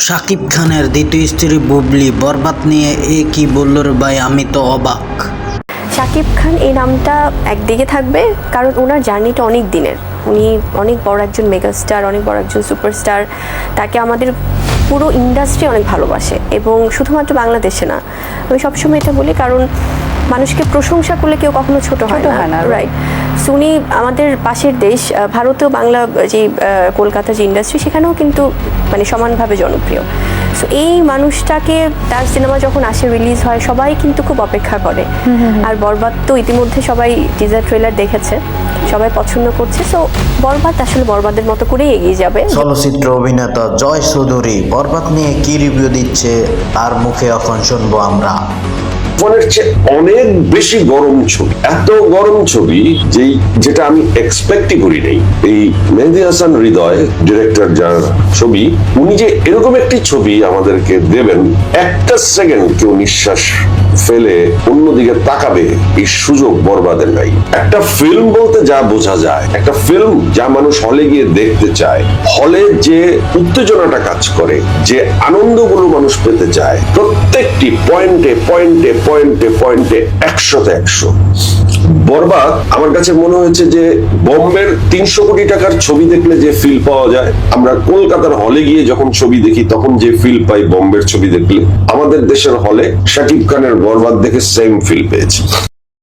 শাকিব খানের দ্বিতীয় স্ত্রী বুবলি বরবাদ নিয়ে কি বলল রে ভাই, আমি তো অবাক। শাকিব খান এই নামটা একদিকে থাকবে কারণ ওনার জার্নিটা অনেক দিনের। উনি অনেক বড় একজন মেগাস্টার, অনেক বড় একজন সুপারস্টার। তাকে আমাদের পুরো ইন্ডাস্ট্রি অনেক ভালোবাসে এবং শুধুমাত্র বাংলাদেশে না, আমি সবসময় এটা বলি কারণ মানুষকে প্রশংসা করলে কেউ কখনো ছোট হয় না, রাইট? সো উনি আমাদের পাশের দেশ ভারতেও বাংলা যে কলকাতা যে ইন্ডাস্ট্রি, সেখানেও কিন্তু মানে সমানভাবে জনপ্রিয়। সো এই মানুষটাকে তার সিনেমা যখন আসে, রিলিজ হয়, সবাই কিন্তু খুব অপেক্ষা করে। আর বরবাদ তো ইতিমধ্যে সবাই টিজার ট্রেলার দেখেছে, সবাই পছন্দ করছে। সো বরবাদ আসলে বরবাদের মতো করেই এগিয়ে যাবে। চলচ্চিত্র অভিনেতা জয় চৌধুরী বরবাদ নিয়ে কি রিভিউ দিচ্ছে তার মুখে এখন শুনবো আমরা। ফোনের চেয়ে অনেক বেশি গরম ছবি, এত গরম ছবি যেটা আমি এক্সপেক্টই করি নাই। এই মেহেদী হাসান হৃদয় ডিরেক্টর যার ছবি, উনি যে এরকম একটি ছবি আমাদেরকে দেবেন, একটা সেকেন্ড কেউ নিঃশ্বাস ফেলে অন্যদিকে তাকাবে এই সুযোগ বরবাদের নাই। একটা ফিল্ম বলতে যা বোঝা যায়, একটা ফিল্ম যা মানুষ হলে গিয়ে দেখতে চায়, হলে যে উত্তেজনাটা কাজ করে, যে আনন্দগুলো মানুষ পেতে চায়, প্রত্যেকটি পয়েন্টে পয়েন্টে পয়েন্টে পয়েন্টে 100তে 100। বরবাদ আমার কাছে মনে হয়েছে যে বম্বের 300 কোটি টাকার ছবি দেখলে যে ফিল পাওয়া যায়, আমরা কলকাতার হলে গিয়ে যখন ছবি দেখি তখন যে ফিল পাই বম্বের ছবি দেখলে, আমাদের দেশের হলে শাকিব খানের বরবাদ দেখে সেম ফিল পেয়েছি।